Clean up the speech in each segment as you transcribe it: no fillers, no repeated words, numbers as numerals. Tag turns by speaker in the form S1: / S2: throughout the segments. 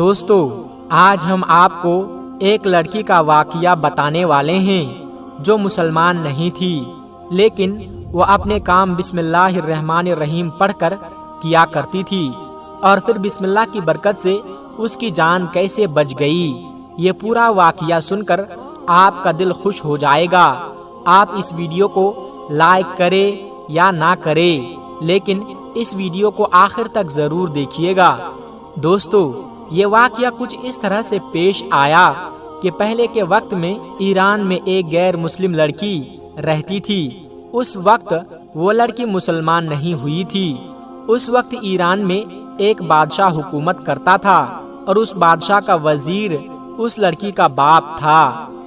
S1: دوستو، آج ہم آپ کو ایک لڑکی کا واقعہ بتانے والے ہیں جو مسلمان نہیں تھی، لیکن وہ اپنے کام بسم اللہ الرحمن الرحیم پڑھ کر کیا کرتی تھی، اور پھر بسم اللہ کی برکت سے اس کی جان کیسے بچ گئی۔ یہ پورا واقعہ سن کر آپ کا دل خوش ہو جائے گا۔ آپ اس ویڈیو کو لائک کریں یا نہ کریں، لیکن اس ویڈیو کو آخر تک ضرور دیکھیے گا۔ دوستو، یہ واقعہ کچھ اس طرح سے پیش آیا کہ پہلے کے وقت میں ایران میں ایک غیر مسلم لڑکی رہتی تھی۔ اس وقت وہ لڑکی مسلمان نہیں ہوئی تھی۔ اس وقت ایران میں ایک بادشاہ حکومت کرتا تھا، اور اس بادشاہ کا وزیر اس لڑکی کا باپ تھا،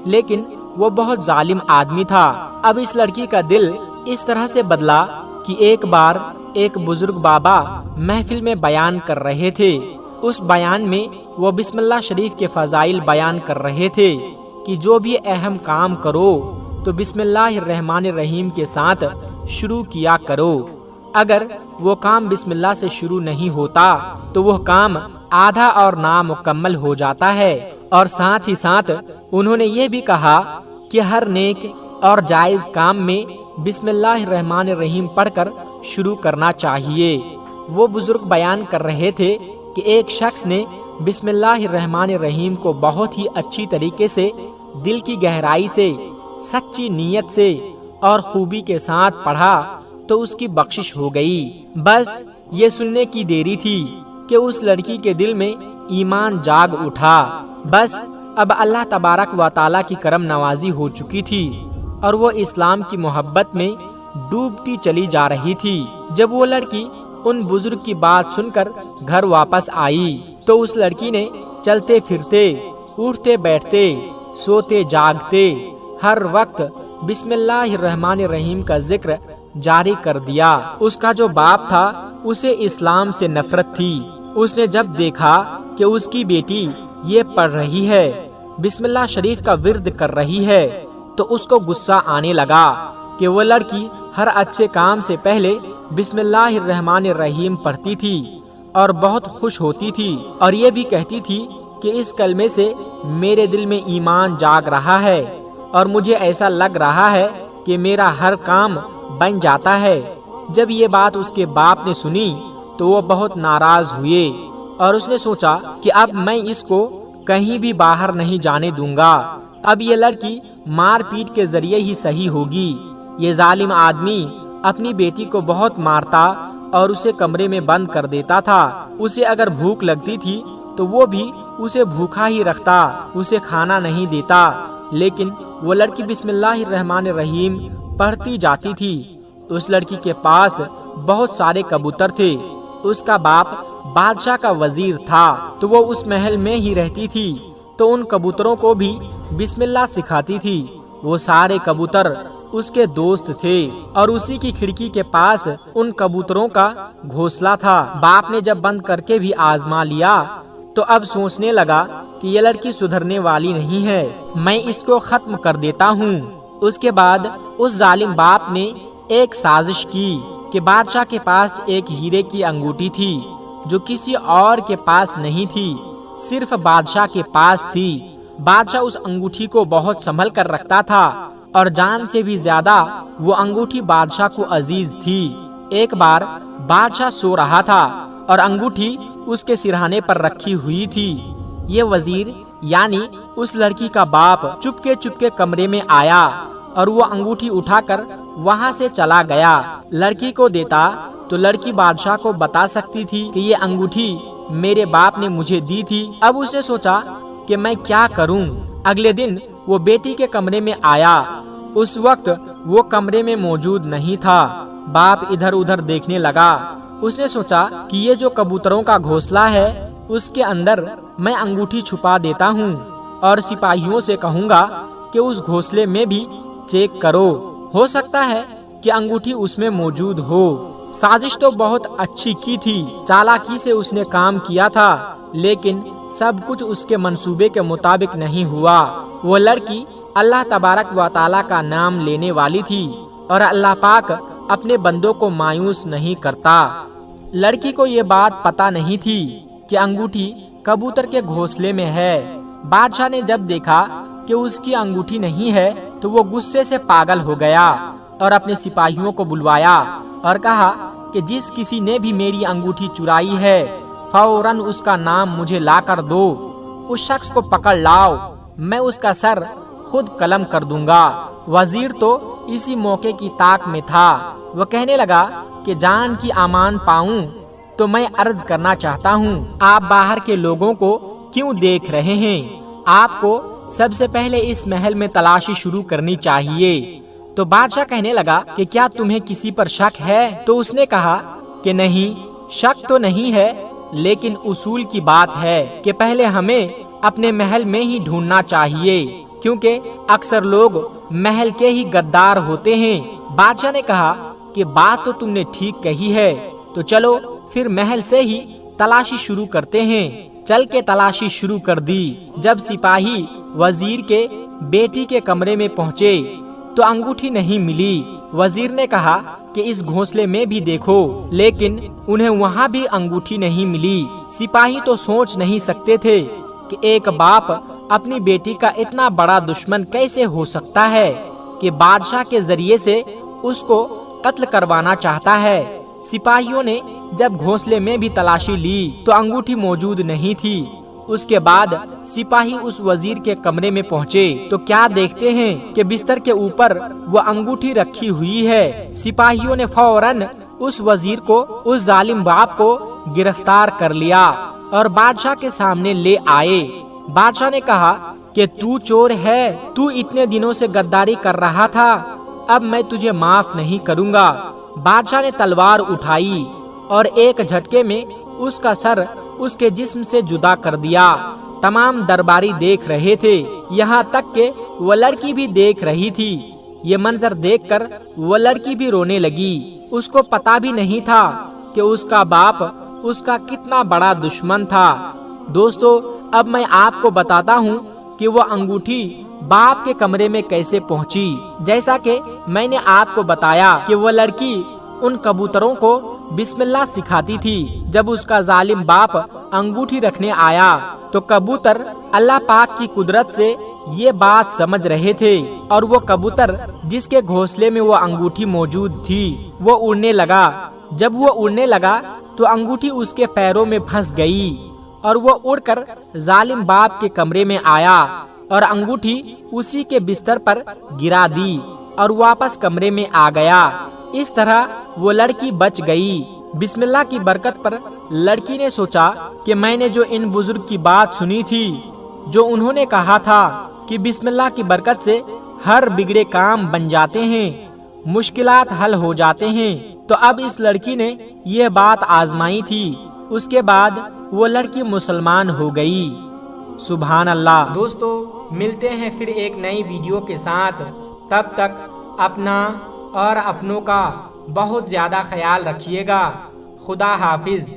S1: لیکن وہ بہت ظالم آدمی تھا۔ اب اس لڑکی کا دل اس طرح سے بدلا کہ ایک بار ایک بزرگ بابا محفل میں بیان کر رہے تھے۔ اس بیان میں وہ بسم اللہ شریف کے فضائل بیان کر رہے تھے کہ جو بھی اہم کام کرو تو بسم اللہ الرحمن الرحیم کے ساتھ شروع کیا کرو۔ اگر وہ کام بسم اللہ سے شروع نہیں ہوتا تو وہ کام آدھا اور نامکمل ہو جاتا ہے۔ اور ساتھ ہی ساتھ انہوں نے یہ بھی کہا کہ ہر نیک اور جائز کام میں بسم اللہ الرحمن الرحیم پڑھ کر شروع کرنا چاہیے۔ وہ بزرگ بیان کر رہے تھے کہ ایک شخص نے بسم اللہ الرحمن الرحیم کو بہت ہی اچھی طریقے سے، دل کی گہرائی سے، سچی نیت سے اور خوبی کے ساتھ پڑھا تو اس کی بخشش ہو گئی۔ بس یہ سننے کی دیری تھی کہ اس لڑکی کے دل میں ایمان جاگ اٹھا۔ بس اب اللہ تبارک و تعالیٰ کی کرم نوازی ہو چکی تھی، اور وہ اسلام کی محبت میں ڈوبتی چلی جا رہی تھی۔ جب وہ لڑکی ان بزرگ کی بات سن کر گھر واپس آئی تو اس لڑکی نے چلتے پھرتے، اٹھتے بیٹھتے، سوتے جاگتے ہر وقت بسم اللہ الرحمن الرحیم کا ذکر جاری کر دیا۔ اس کا جو باپ تھا اسے اسلام سے نفرت تھی۔ اس نے جب دیکھا کہ اس کی بیٹی یہ پڑھ رہی ہے، بسم اللہ شریف کا ورد کر رہی ہے، تو اس کو غصہ آنے لگا کہ وہ لڑکی ہر اچھے کام سے پہلے بسم اللہ الرحمن الرحیم پڑھتی تھی اور بہت خوش ہوتی تھی، اور یہ بھی کہتی تھی کہ اس کلمے سے میرے دل میں ایمان جاگ رہا ہے اور مجھے ایسا لگ رہا ہے کہ میرا ہر کام بن جاتا ہے۔ جب یہ بات اس کے باپ نے سنی تو وہ بہت ناراض ہوئے، اور اس نے سوچا کہ اب میں اس کو کہیں بھی باہر نہیں جانے دوں گا۔ اب یہ لڑکی مار پیٹ کے ذریعے ہی صحیح ہوگی۔ یہ ظالم آدمی اپنی بیٹی کو بہت مارتا اور اسے کمرے میں بند کر دیتا تھا۔ اسے اگر بھوک لگتی تھی تو وہ بھی اسے بھوکا ہی رکھتا، اسے کھانا نہیں دیتا، لیکن وہ لڑکی بسم اللہ الرحمن الرحیم پڑھتی جاتی تھی۔ اس لڑکی کے پاس بہت سارے کبوتر تھے۔ اس کا باپ بادشاہ کا وزیر تھا، تو وہ اس محل میں ہی رہتی تھی، تو ان کبوتروں کو بھی بسم اللہ سکھاتی تھی۔ وہ سارے کبوتر اس کے دوست تھے، اور اسی کی کھڑکی کے پاس ان کبوتروں کا گھونسلہ تھا۔ باپ نے جب بند کر کے بھی آزما لیا تو اب سوچنے لگا کہ یہ لڑکی سدھرنے والی نہیں ہے، میں اس کو ختم کر دیتا ہوں۔ اس کے بعد اس ظالم باپ نے ایک سازش کی کہ بادشاہ کے پاس ایک ہیرے کی انگوٹھی تھی جو کسی اور کے پاس نہیں تھی، صرف بادشاہ کے پاس تھی۔ بادشاہ اس انگوٹھی کو بہت سنبھل کر رکھتا تھا، اور جان سے بھی زیادہ وہ انگوٹھی بادشاہ کو عزیز تھی۔ ایک بار بادشاہ سو رہا تھا اور انگوٹھی اس کے سرہانے پر رکھی ہوئی تھی۔ یہ وزیر یعنی اس لڑکی کا باپ چپکے کمرے میں آیا اور وہ انگوٹھی اٹھا کر وہاں سے چلا گیا۔ لڑکی کو دیتا تو لڑکی بادشاہ کو بتا سکتی تھی کہ یہ انگوٹھی میرے باپ نے مجھے دی تھی۔ اب اس نے سوچا کہ میں کیا کروں۔ اگلے دن وہ بیٹی کے کمرے میں آیا۔ اس وقت وہ کمرے میں موجود نہیں تھا۔ باپ ادھر ادھر دیکھنے لگا۔ اس نے سوچا کہ یہ جو کبوتروں کا گھونسلہ ہے اس کے اندر میں انگوٹھی چھپا دیتا ہوں، اور سپاہیوں سے کہوں گا کہ اس گھونسلے میں بھی چیک کرو، ہو سکتا ہے کہ انگوٹھی اس میں موجود ہو۔ سازش تو بہت اچھی کی تھی، چالاکی سے اس نے کام کیا تھا، لیکن سب کچھ اس کے منصوبے کے مطابق نہیں ہوا۔ وہ لڑکی اللہ تبارک و تعالیٰ کا نام لینے والی تھی، اور اللہ پاک اپنے بندوں کو مایوس نہیں کرتا۔ لڑکی کو یہ بات پتہ نہیں تھی کہ انگوٹھی کبوتر کے گھونسلے میں ہے۔ بادشاہ نے جب دیکھا کہ اس کی انگوٹھی نہیں ہے تو وہ غصے سے پاگل ہو گیا اور اپنے سپاہیوں کو بلوایا اور کہا کہ جس کسی نے بھی میری انگوٹھی چرائی ہے فوراً اس کا نام مجھے لا کر دو، اس شخص کو پکڑ لاؤ، میں اس کا سر خود قلم کر دوں گا۔ وزیر تو اسی موقع کی طاق میں تھا، وہ کہنے لگا کہ جان کی امان پاؤں تو میں عرض کرنا چاہتا ہوں آپ باہر کے لوگوں کو کیوں دیکھ رہے ہیں؟ آپ کو سب سے پہلے اس محل میں تلاشی شروع کرنی چاہیے۔ تو بادشاہ کہنے لگا کہ کیا تمہیں کسی پر شک ہے؟ تو اس نے کہا کہ نہیں، شک تو نہیں ہے، لیکن اصول کی بات ہے کہ پہلے ہمیں اپنے محل میں ہی ڈھونڈنا چاہیے، کیونکہ اکثر لوگ محل کے ہی غدار ہوتے ہیں۔ بادشاہ نے کہا کہ بات تو تم نے ٹھیک کہی ہے، تو چلو پھر محل سے ہی تلاشی شروع کرتے ہیں۔ چل کے تلاشی شروع کر دی۔ جب سپاہی وزیر کے بیٹی کے کمرے میں پہنچے تو انگوٹھی نہیں ملی۔ وزیر نے کہا کہ اس گھونسلے میں بھی دیکھو، لیکن انہیں وہاں بھی انگوٹھی نہیں ملی۔ سپاہی تو سوچ نہیں سکتے تھے کہ ایک باپ اپنی بیٹی کا اتنا بڑا دشمن کیسے ہو سکتا ہے کہ بادشاہ کے ذریعے سے اس کو قتل کروانا چاہتا ہے۔ سپاہیوں نے جب گھونسلے میں بھی تلاشی لی تو انگوٹھی موجود نہیں تھی۔ اس کے بعد سپاہی اس وزیر کے کمرے میں پہنچے تو کیا دیکھتے ہیں کہ بستر کے اوپر وہ انگوٹھی رکھی ہوئی ہے۔ سپاہیوں نے فوراً اس وزیر کو، اس ظالم باپ کو گرفتار کر لیا اور بادشاہ کے سامنے لے آئے۔ بادشاہ نے کہا کہ تو چور ہے، تو اتنے دنوں سے غداری کر رہا تھا، اب میں تجھے معاف نہیں کروں گا۔ بادشاہ نے تلوار اٹھائی اور ایک جھٹکے میں اس کا سر اس کے جسم سے جدا کر دیا۔ تمام درباری دیکھ رہے تھے، یہاں تک کہ وہ لڑکی بھی دیکھ رہی تھی۔ یہ منظر دیکھ کر وہ لڑکی بھی رونے لگی۔ اس کو پتا بھی نہیں تھا کہ اس کا باپ اس کا کتنا بڑا دشمن تھا۔ دوستو، اب میں آپ کو بتاتا ہوں کہ وہ انگوٹھی باپ کے کمرے میں کیسے پہنچی۔ جیسا کہ میں نے آپ کو بتایا کہ وہ لڑکی ان کبوتروں کو بسم اللہ سکھاتی تھی۔ جب اس کا ظالم باپ انگوٹھی رکھنے آیا تو کبوتر اللہ پاک کی قدرت سے یہ بات سمجھ رہے تھے، اور وہ کبوتر جس کے گھونسلے میں وہ انگوٹھی موجود تھی وہ اڑنے لگا۔ جب وہ اڑنے لگا تو انگوٹھی اس کے پیروں میں پھنس گئی اور وہ اڑ کر ظالم باپ کے کمرے میں آیا اور انگوٹھی اسی کے بستر پر گرا دی اور واپس کمرے میں آ گیا۔ اس طرح وہ لڑکی بچ گئی۔ بسم اللہ کی برکت پر لڑکی نے سوچا کہ میں نے جو ان بزرگ کی بات سنی تھی، جو انہوں نے کہا تھا کہ بسم اللہ کی برکت سے ہر بگڑے کام بن جاتے ہیں، مشکلات حل ہو جاتے ہیں، تو اب اس لڑکی نے یہ بات آزمائی تھی۔ اس کے بعد وہ لڑکی مسلمان ہو گئی۔ سبحان اللہ۔ دوستو، ملتے ہیں پھر ایک نئی ویڈیو کے ساتھ، تب تک اپنا اور اپنوں کا بہت زیادہ خیال رکھیے گا۔ خدا حافظ۔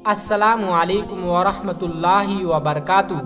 S1: السلام علیکم ورحمۃ اللہ وبرکاتہ۔